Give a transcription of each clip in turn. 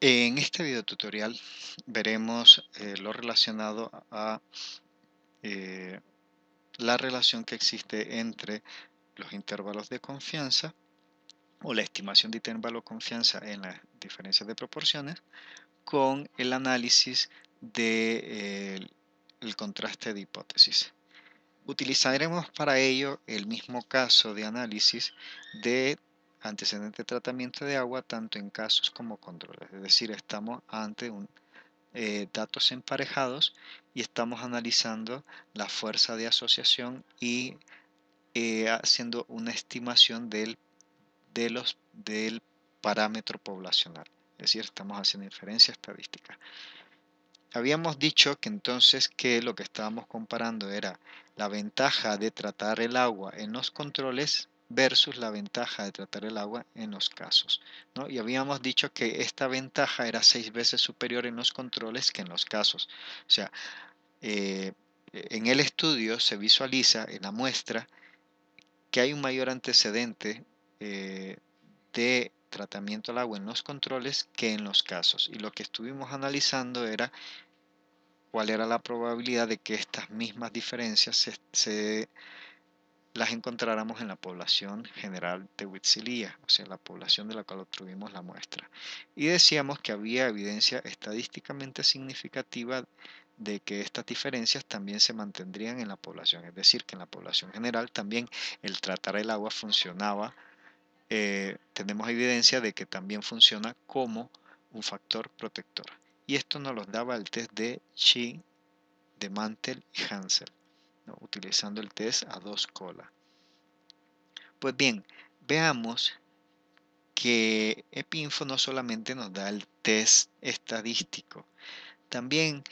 En este video tutorial veremos lo relacionado a eh, la relación que existe entre los intervalos de confianza o la estimación de intervalo de confianza en las diferencias de proporciones con el análisis del contraste de hipótesis. Utilizaremos para ello el mismo caso de análisis de antecedente de tratamiento de agua tanto en casos como controles, es decir, estamos ante datos emparejados y estamos analizando la fuerza de asociación y haciendo una estimación del parámetro poblacional, es decir, estamos haciendo inferencia estadística. Habíamos dicho que entonces que lo que estábamos comparando era la ventaja de tratar el agua en los controles versus la ventaja de tratar el agua en los casos, ¿no? Y habíamos dicho que esta ventaja era 6 veces superior en los controles que en los casos. O sea, en el estudio se visualiza en la muestra que hay un mayor antecedente de tratamiento al agua en los controles que en los casos. Y lo que estuvimos analizando era cuál era la probabilidad de que estas mismas diferencias las encontráramos en la población general de Huitzilía, o sea, la población de la cual obtuvimos la muestra. Y decíamos que había evidencia estadísticamente significativa de que estas diferencias también se mantendrían en la población, es decir, que en la población general también el tratar el agua funcionaba, tenemos evidencia de que también funciona como un factor protector. Y esto nos lo daba el test de Chi, de Mantel y Hansel, ¿no? Utilizando el test a dos colas. Pues bien, veamos que EPINFO no solamente nos da el test estadístico, también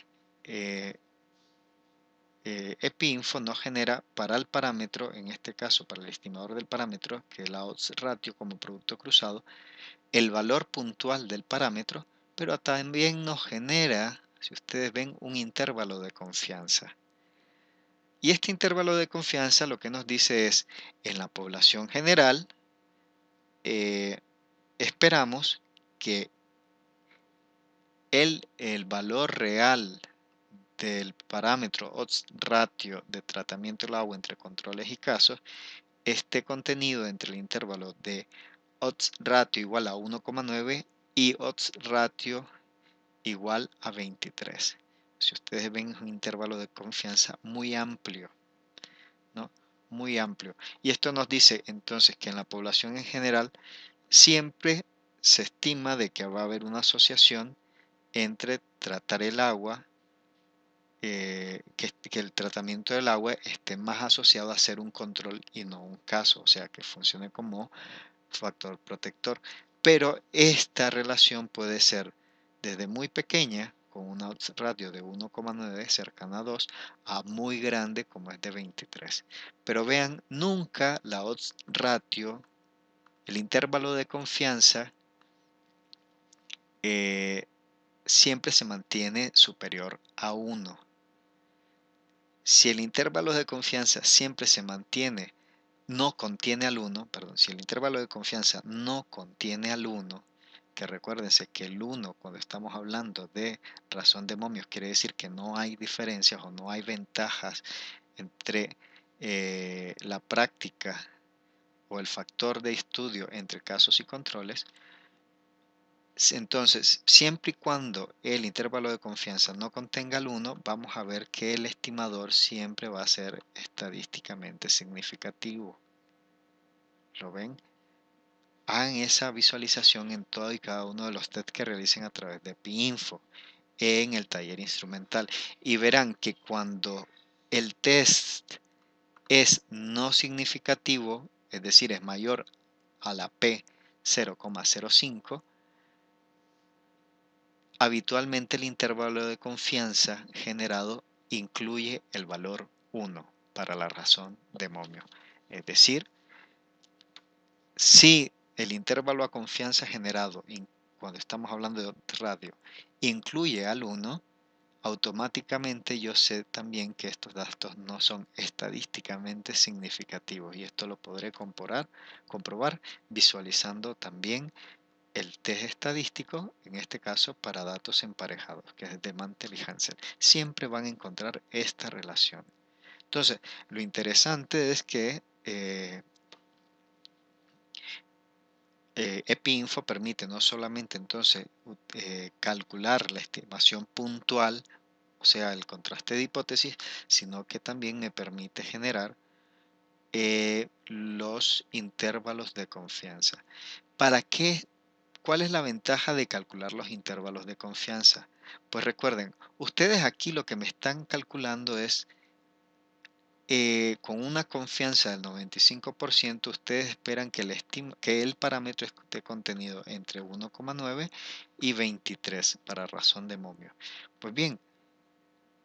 EPINFO nos genera para el parámetro, en este caso para el estimador del parámetro, que es la odds ratio como producto cruzado, el valor puntual del parámetro, pero también nos genera, si ustedes ven, un intervalo de confianza. Y este intervalo de confianza lo que nos dice es, en la población general, esperamos que el valor real del parámetro odds ratio de tratamiento del agua entre controles y casos esté contenido entre el intervalo de odds ratio igual a 1,9 y odds ratio igual a 23. Si ustedes ven, es un intervalo de confianza muy amplio, ¿no? Muy amplio. Y esto nos dice entonces que en la población en general siempre se estima de que va a haber una asociación entre tratar el agua, que el tratamiento del agua esté más asociado a ser un control y no un caso, o sea, que funcione como factor protector. Pero esta relación puede ser desde muy pequeña, con una odds ratio de 1,9 cercana a 2, a muy grande como es de 23. Pero vean, nunca la odds ratio, el intervalo de confianza, siempre se mantiene superior a 1. Si el intervalo de confianza siempre se mantiene, no contiene al 1, perdón, si el intervalo de confianza no contiene al 1, que recuérdense que el 1 cuando estamos hablando de razón de momios quiere decir que no hay diferencias o no hay ventajas entre la práctica o el factor de estudio entre casos y controles. Entonces, siempre y cuando el intervalo de confianza no contenga el 1, vamos a ver que el estimador siempre va a ser estadísticamente significativo. ¿Lo ven? Hagan esa visualización en todo y cada uno de los tests que realicen a través de PIINFO en el taller instrumental y verán que cuando el test es no significativo, es decir, es mayor a la P 0,05, habitualmente el intervalo de confianza generado incluye el valor 1 para la razón de momio. Es decir, si el intervalo a confianza generado, cuando estamos hablando de radio, incluye al 1, automáticamente yo sé también que estos datos no son estadísticamente significativos y esto lo podré comprobar visualizando también el test estadístico, en este caso para datos emparejados, que es de Mantel y Hansen. Siempre van a encontrar esta relación. Entonces, lo interesante es que EpiInfo permite no solamente entonces calcular la estimación puntual, o sea, el contraste de hipótesis, sino que también me permite generar los intervalos de confianza. ¿Para qué? ¿Cuál es la ventaja de calcular los intervalos de confianza? Pues recuerden, ustedes aquí lo que me están calculando es con una confianza del 95%, ustedes esperan que el parámetro esté contenido entre 1,9 y 23 para razón de momio. Pues bien,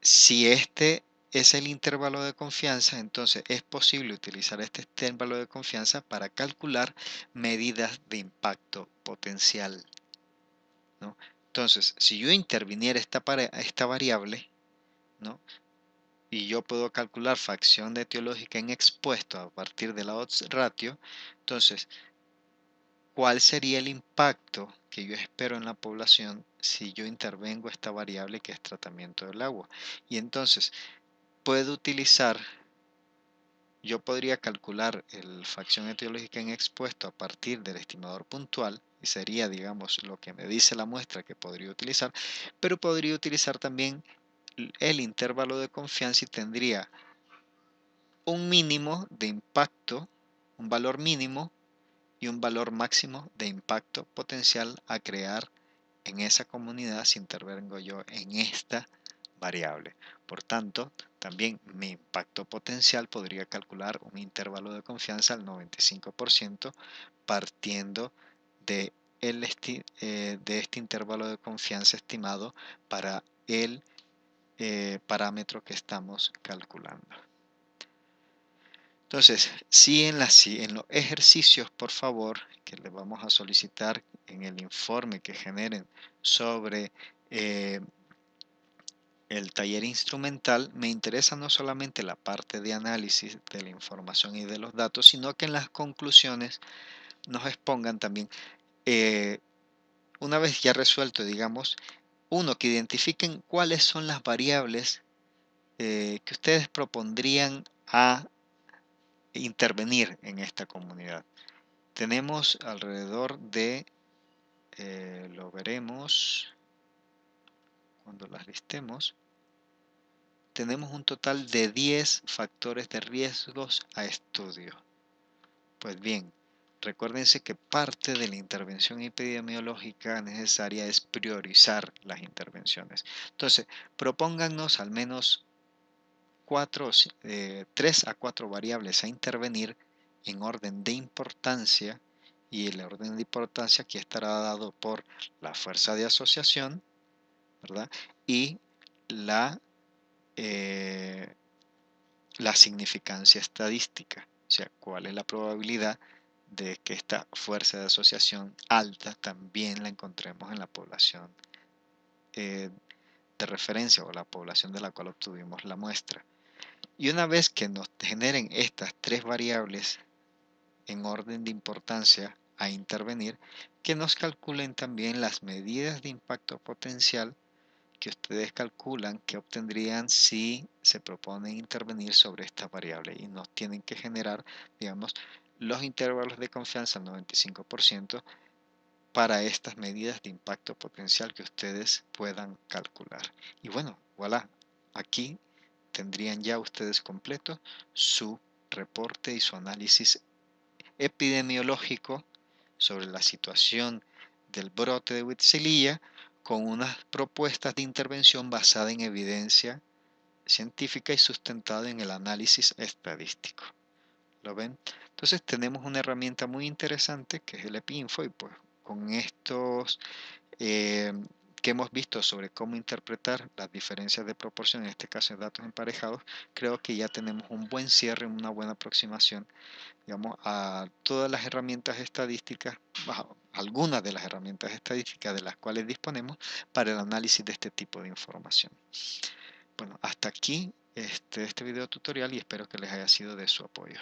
si este es el intervalo de confianza, entonces es posible utilizar este intervalo de confianza para calcular medidas de impacto potencial, ¿no? Entonces, si yo interviniera esta variable, ¿no? Y yo puedo calcular fracción de etiológica en expuesto a partir de la odds ratio, entonces, ¿cuál sería el impacto que yo espero en la población si yo intervengo esta variable que es tratamiento del agua? Y entonces, yo podría calcular la fracción etiológica en expuesto a partir del estimador puntual, y sería, digamos, lo que me dice la muestra que podría utilizar, pero podría utilizar también el intervalo de confianza y tendría un mínimo de impacto, un valor mínimo y un valor máximo de impacto potencial a crear en esa comunidad si intervengo yo en esta variable. Por tanto, también mi impacto potencial podría calcular un intervalo de confianza al 95% partiendo de, de este intervalo de confianza estimado para el parámetro que estamos calculando. Entonces, si en los ejercicios, por favor, que les vamos a solicitar en el informe que generen sobre el taller instrumental, me interesa no solamente la parte de análisis de la información y de los datos, sino que en las conclusiones nos expongan también, una vez ya resuelto, digamos, que identifiquen cuáles son las variables que ustedes propondrían a intervenir en esta comunidad. Tenemos alrededor de, lo veremos cuando las listemos, tenemos un total de 10 factores de riesgos a estudio. Pues bien, recuérdense que parte de la intervención epidemiológica necesaria es priorizar las intervenciones. Entonces, propóngannos al menos 3 a 4 variables a intervenir en orden de importancia, y el orden de importancia aquí estará dado por la fuerza de asociación, ¿verdad? Y eh, la significancia estadística, o sea, cuál es la probabilidad de que esta fuerza de asociación alta también la encontremos en la población de referencia o la población de la cual obtuvimos la muestra. Y una vez que nos generen estas 3 variables en orden de importancia a intervenir, que nos calculen también las medidas de impacto potencial que ustedes calculan que obtendrían si se propone intervenir sobre esta variable, y nos tienen que generar, digamos, los intervalos de confianza al 95% para estas medidas de impacto potencial que ustedes puedan calcular. Y bueno, voilà, aquí tendrían ya ustedes completo su reporte y su análisis epidemiológico sobre la situación del brote de Huitzilía, con unas propuestas de intervención basada en evidencia científica y sustentada en el análisis estadístico. ¿Lo ven? Entonces tenemos una herramienta muy interesante que es el EpiInfo, y pues con estos eh, que hemos visto sobre cómo interpretar las diferencias de proporción, en este caso en datos emparejados, creo que ya tenemos un buen cierre, una buena aproximación, digamos, a todas las herramientas estadísticas, algunas de las herramientas estadísticas de las cuales disponemos para el análisis de este tipo de información. Bueno, hasta aquí este video tutorial, y espero que les haya sido de su apoyo.